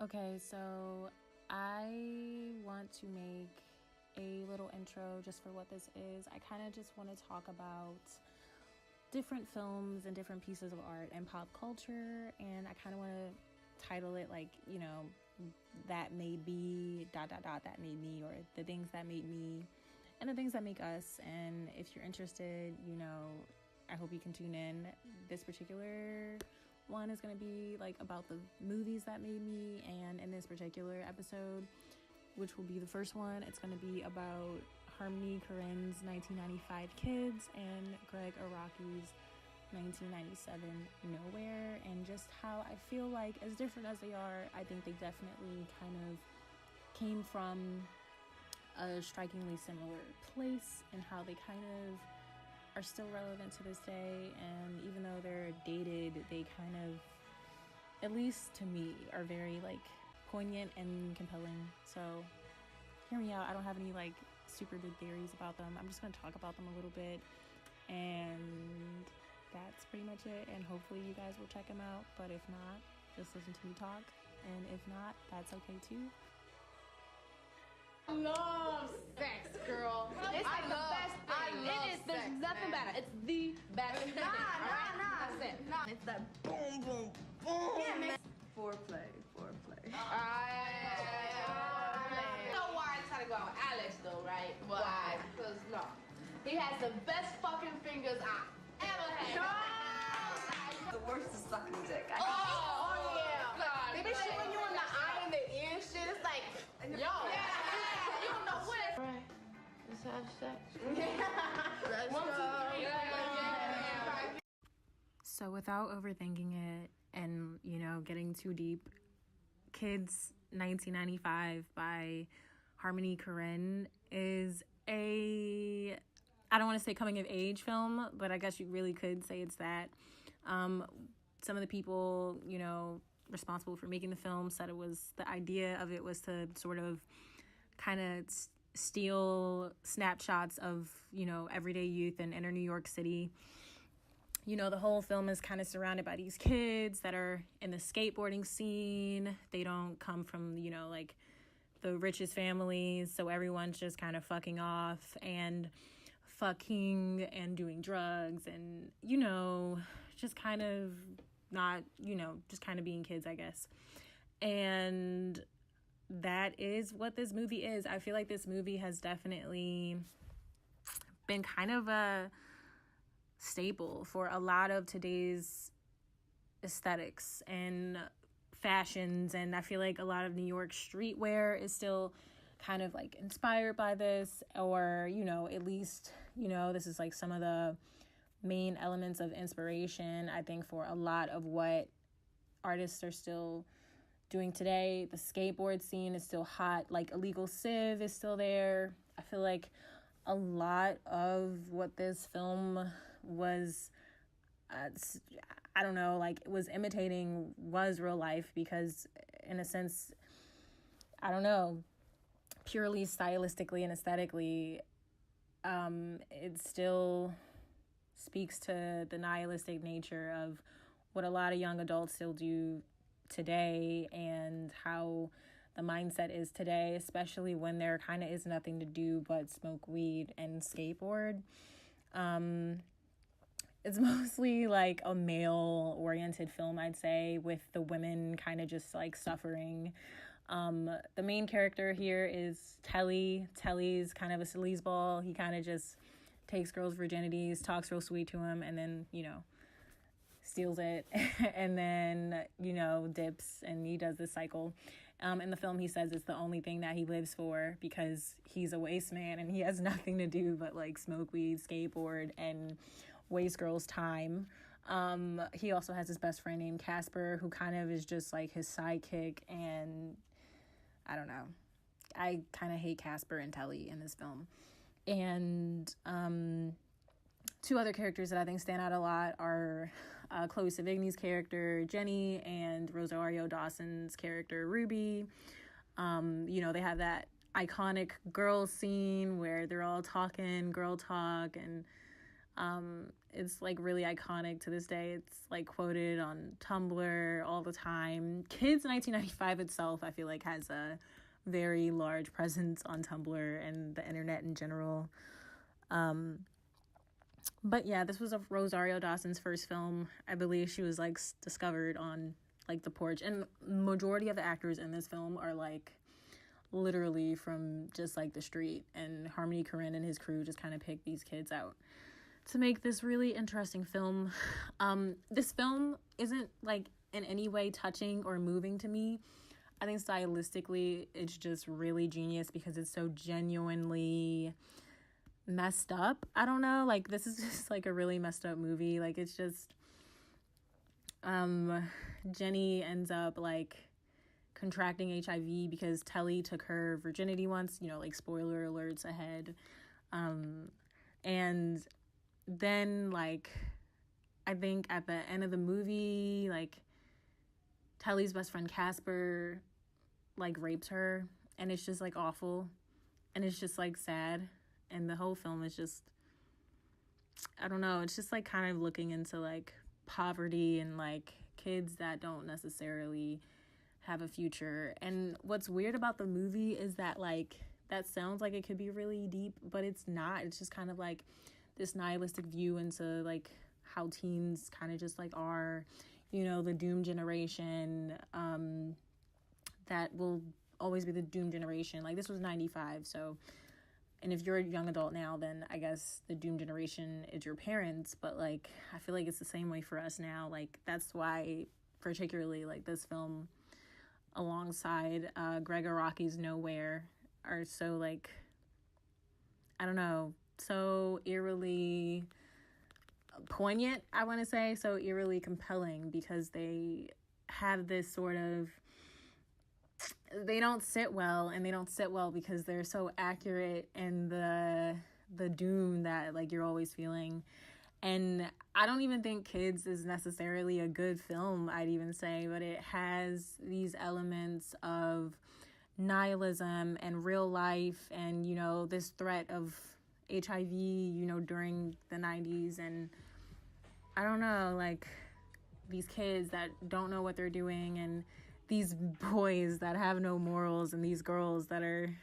Okay, so I want to make a little intro just for what this is. I kind of just want to talk about different films and different pieces of art and pop culture, and I kind of want to title it like, that made me ... that made me, or the things that made me and the things that make us. And if you're interested, I hope you can tune in. This particular one is going to be like about the movies that made me, and in this particular episode, which will be the first one, it's going to be about Harmony Korine's 1995 Kids and Greg Araki's 1997 Nowhere, and just how I feel like, as different as they are, I think they definitely kind of came from a strikingly similar place, and how they kind of are still relevant to this day. And even though they're dated, they kind of, at least to me, are very poignant and compelling. So hear me out. I don't have any super big theories about them. I'm just going to talk about them a little bit, and that's pretty much it. And hopefully you guys will check them out, but if not, just listen to me talk, and if not, that's okay too. I love sex, girl. It's like the best thing. It is. There's nothing better. It's the best thing. Nah. That's it. Nah. It's that boom, boom, boom. Yeah, man. Foreplay. So why I try to go out with Alex though, right? Why? Because no, he has the best fucking fingers I ever had. The worst is sucking dick. Oh yeah. God, they be shooting you in the eye and the ear and shit. It's like, yo. You don't know what. Right. Let's have sex. Let's go. So without overthinking it and, getting too deep, Kids 1995 by Harmony Korine is I don't want to say coming of age film, but I guess you really could say it's that. Some of the people, responsible for making the film said the idea of it was to sort of kind of steal snapshots of, everyday youth in inner New York City. The whole film is kind of surrounded by these kids that are in the skateboarding scene. They don't come from, the richest families, so everyone's just kind of fucking off and fucking and doing drugs and, just kind of not, just kind of being kids, I guess. And that is what this movie is. I feel like this movie has definitely been kind of a staple for a lot of today's aesthetics and fashions, and I feel like a lot of New York streetwear is still kind of inspired by this, or at least this is some of the main elements of inspiration, I think, for a lot of what artists are still doing today. The skateboard scene is still hot. Illegal Civ is still there. I feel like a lot of what this film was, I don't know, was imitating was real life, because in a sense, I don't know, purely stylistically and aesthetically, it still speaks to the nihilistic nature of what a lot of young adults still do today, and how the mindset is today, especially when there kind of is nothing to do but smoke weed and skateboard. It's mostly a male-oriented film, I'd say, with the women kind of just suffering. The main character here is Telly. Telly's kind of a sleazeball. He kind of just takes girls' virginities, talks real sweet to him, and then, steals it, and then, dips, and he does this cycle. In the film, he says it's the only thing that he lives for, because he's a waste man and he has nothing to do but smoke weed, skateboard, and waste girls' time. He also has his best friend named Casper, who kind of is just his sidekick, and I don't know. I kind of hate Casper and Telly in this film. And two other characters that I think stand out a lot are Chloe Sevigny's character, Jenny, and Rosario Dawson's character, Ruby. They have that iconic girl scene where they're all talking girl talk, and It's like really iconic to this day. It's like quoted on Tumblr all the time. Kids 1995 itself, I feel like, has a very large presence on Tumblr and the internet in general. But yeah, this was Rosario Dawson's first film. I believe she was like discovered on like the porch, and majority of the actors in this film are like literally from just like the street, and Harmony Korine and his crew just kind of picked these kids out to make this really interesting film. This film isn't like in any way touching or moving to me. I think stylistically it's just really genius because it's so genuinely messed up. I don't know, like this is just like a really messed up movie. Like it's just Jenny ends up like contracting HIV because Telly took her virginity once, you know, like spoiler alerts ahead. And then like I think at the end of the movie, like Telly's best friend Casper like rapes her, and it's just like awful, and it's just like sad, and the whole film is just, I don't know, it's just like kind of looking into like poverty and like kids that don't necessarily have a future. And what's weird about the movie is that like that sounds like it could be really deep, but it's not. It's just kind of like this nihilistic view into like how teens kind of just like are, you know, the doomed generation, that will always be the doomed generation. Like this was 95, so, and if you're a young adult now, then I guess the doomed generation is your parents. But like I feel like it's the same way for us now. Like that's why particularly like this film alongside Greg Araki's Nowhere are so like, I don't know, so eerily poignant, I want to say, so eerily compelling, because they have this sort of, they don't sit well, and they don't sit well because they're so accurate in the doom that like you're always feeling. And I don't even think Kids is necessarily a good film, I'd even say, but it has these elements of nihilism and real life and, you know, this threat of HIV, you know, during the 90s. And I don't know, like these kids that don't know what they're doing, and these boys that have no morals, and these girls that are,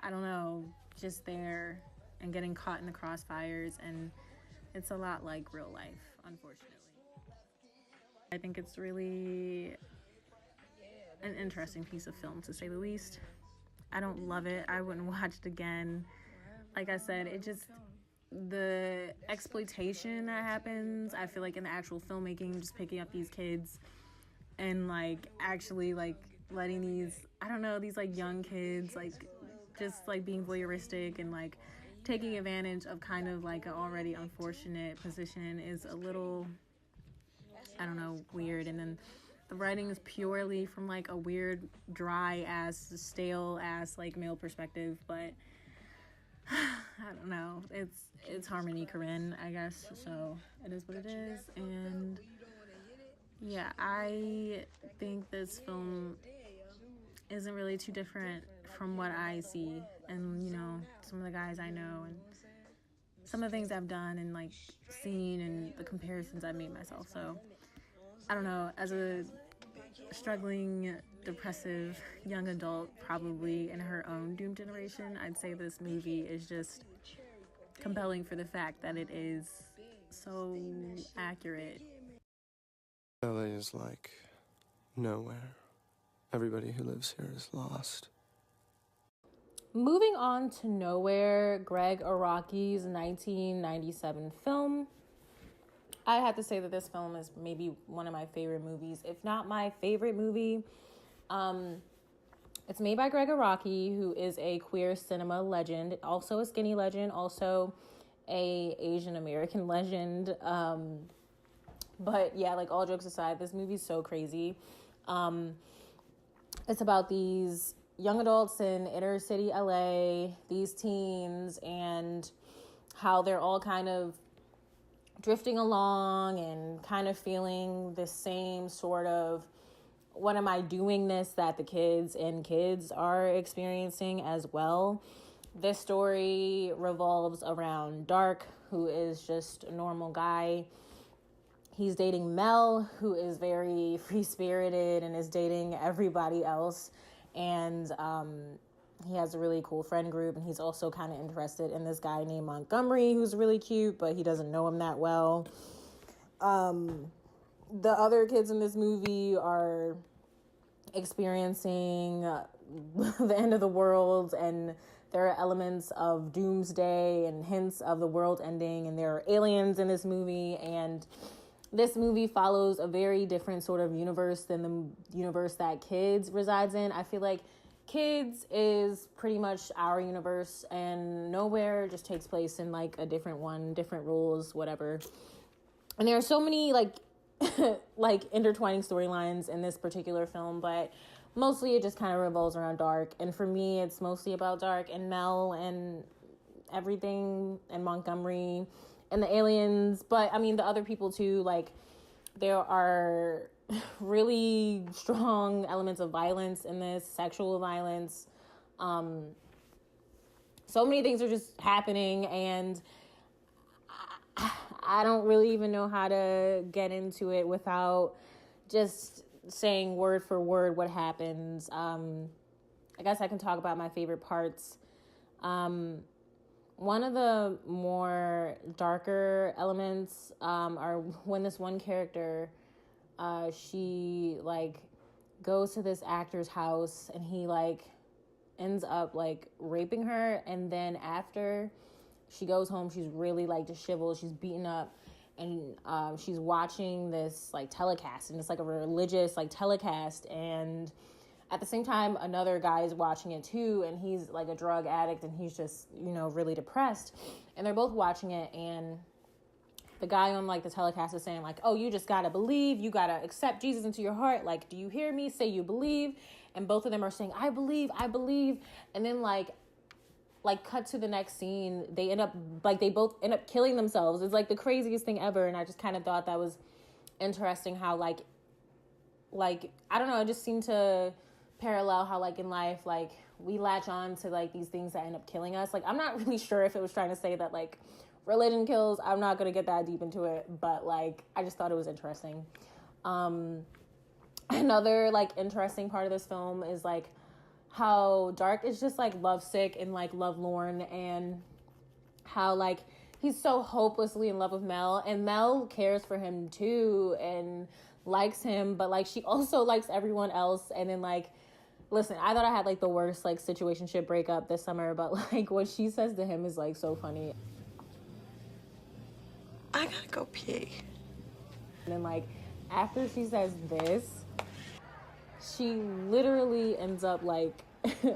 I don't know, just there and getting caught in the crossfires. And it's a lot like real life, unfortunately. I think it's really an interesting piece of film, to say the least. I don't love it. I wouldn't watch it again. Like I said, it just, the exploitation that happens, I feel like in the actual filmmaking, just picking up these kids and like actually like letting these, I don't know, these like young kids like just like being voyeuristic and like taking advantage of kind of like an already unfortunate position is a little, I don't know, weird. And then the writing is purely from like a weird, dry ass, stale ass like male perspective, but I don't know. It's Harmony Korine, I guess. So it is what it is. And yeah, I think this film isn't really too different from what I see, and you know, some of the guys I know, and some of the things I've done and like seen, and the comparisons I've made myself. So I don't know, as a struggling, depressive young adult, probably in her own doomed generation, I'd say this movie is just compelling for the fact that it is so accurate. LA is like nowhere. Everybody who lives here is lost. Moving on to Nowhere, Greg Araki's 1997 film. I have to say that this film is maybe one of my favorite movies, if not my favorite movie. It's made by Greg Araki, who is a queer cinema legend, also a skinny legend, also a Asian American legend. But yeah, like all jokes aside, this movie's so crazy. It's about these young adults in inner city LA, these teens, and how they're all kind of drifting along and kind of feeling the same sort of what am I doingness that the kids in Kids are experiencing as well. this story revolves around Dark, who is just a normal guy. He's dating Mel, who is very free-spirited and is dating everybody else. And he has a really cool friend group, and he's also kind of interested in this guy named Montgomery, who's really cute, but he doesn't know him that well. The other kids in this movie are experiencing the end of the world, and there are elements of doomsday and hints of the world ending, and there are aliens in this movie, and this movie follows a very different sort of universe than the universe that Kids resides in. I feel like Kids is pretty much our universe, and Nowhere just takes place in like a different one, different rules, whatever. And there are so many like intertwining storylines in this particular film, but mostly it just kind of revolves around Dark. And for me, it's mostly about Dark and Mel and everything, and Montgomery and the aliens. But I mean, the other people too, like there are really strong elements of violence in this, sexual violence. So many things are just happening, and I don't really even know how to get into it without just saying word for word what happens. I guess I can talk about my favorite parts. One of the more darker elements are when this one character, she like goes to this actor's house, and he like ends up like raping her, and then after she goes home, she's really like disheveled, she's beaten up, and she's watching this like telecast, and it's like a religious like telecast, and at the same time another guy is watching it too, and he's like a drug addict, and he's just, you know, really depressed, and they're both watching it, and the guy on like the telecast is saying like, oh, you just gotta believe, you gotta accept Jesus into your heart, like, do you hear me? Say you believe. And both of them are saying, I believe, and then like cut to the next scene, they both end up killing themselves. It's like the craziest thing ever. And I just kind of thought that was interesting how like I don't know, it just seemed to parallel how like in life, like we latch on to like these things that end up killing us. Like I'm not really sure if it was trying to say that like religion kills. I'm not going to get that deep into it, but like I just thought it was interesting. Another like interesting part of this film is like how Dark is just like lovesick and like lovelorn, and how like he's so hopelessly in love with Mel, and Mel cares for him too and likes him, but like she also likes everyone else. And then like, listen, I thought I had like the worst like situationship breakup this summer, but like what she says to him is like so funny. I gotta go pee. And then like after she says this, she literally ends up like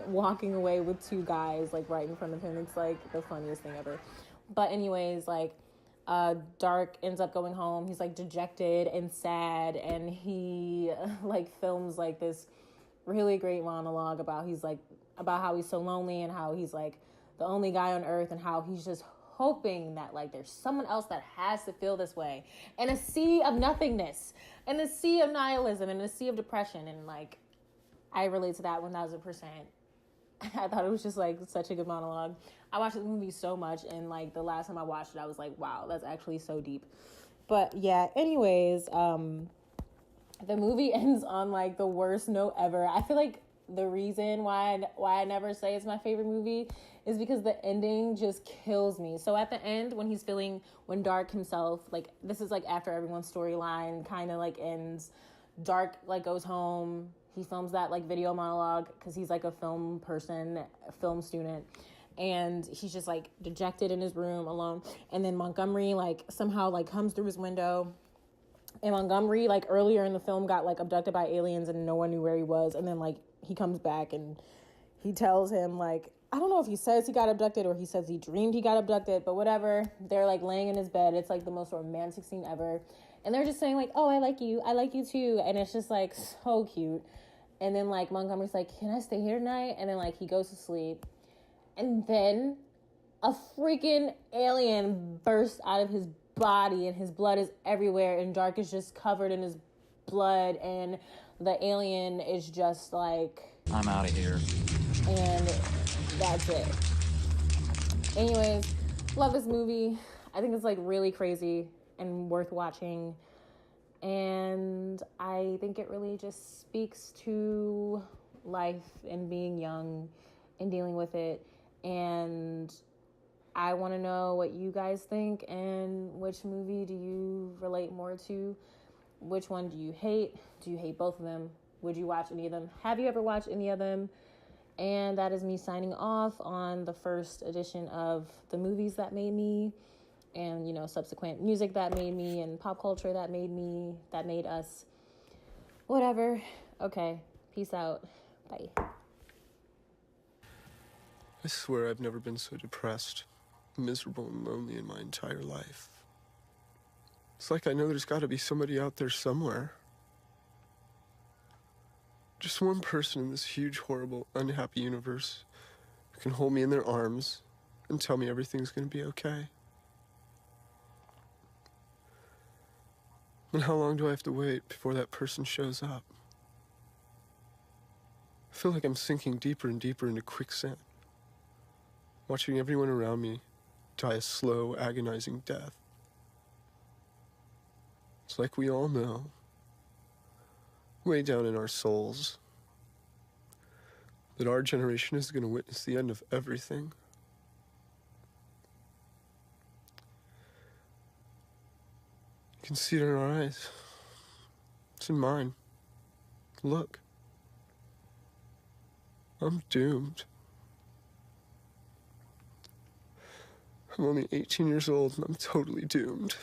walking away with two guys like right in front of him. It's like the funniest thing ever. But anyways, like Dark ends up going home. He's like dejected and sad, and he like films like this really great monologue about how he's so lonely, and how he's like the only guy on earth, and how he's just hoping that like there's someone else that has to feel this way, in a sea of nothingness, in a sea of nihilism, in a sea of depression. And like I relate to that 1000%. I thought it was just like such a good monologue. I watched this movie so much, and like the last time I watched it, I was like, wow, that's actually so deep. But yeah, anyways, the movie ends on like the worst note ever. I feel like the reason why I never say it's my favorite movie is because the ending just kills me. So at the end, when Dark himself, like this is like after everyone's storyline kind of like ends, Dark like goes home. He films that like video monologue because he's like a film student, and he's just like dejected in his room alone. And then Montgomery like somehow like comes through his window, and Montgomery like earlier in the film got like abducted by aliens, and no one knew where he was. And then like he comes back, and he tells him like, I don't know if he says he got abducted or he says he dreamed he got abducted, but whatever. They're like laying in his bed. It's like the most romantic scene ever. And they're just saying like, oh, I like you too. And it's just like so cute. And then like Montgomery's like, can I stay here tonight? And then like he goes to sleep. And then a freaking alien bursts out of his body, and his blood is everywhere, and Dark is just covered in his blood, and the alien is just like, I'm out of here. And that's it. Anyways, love this movie. I think it's like really crazy and worth watching. And I think it really just speaks to life and being young and dealing with it. And I want to know what you guys think and which movie do you relate more to? Which one do you hate? Do you hate both of them? Would you watch any of them? Have you ever watched any of them? And that is me signing off on the first edition of the movies that made me, and, you know, subsequent music that made me, and pop culture that made me, that made us. Whatever. Okay. Peace out. Bye. I swear I've never been so depressed, miserable, and lonely in my entire life. It's like I know there's got to be somebody out there somewhere. Just one person in this huge, horrible, unhappy universe who can hold me in their arms and tell me everything's going to be okay. And how long do I have to wait before that person shows up? I feel like I'm sinking deeper and deeper into quicksand, watching everyone around me die a slow, agonizing death. It's like we all know, way down in our souls, that our generation is going to witness the end of everything. You can see it in our eyes. It's in mine. Look. I'm doomed. I'm only 18 years old and I'm totally doomed.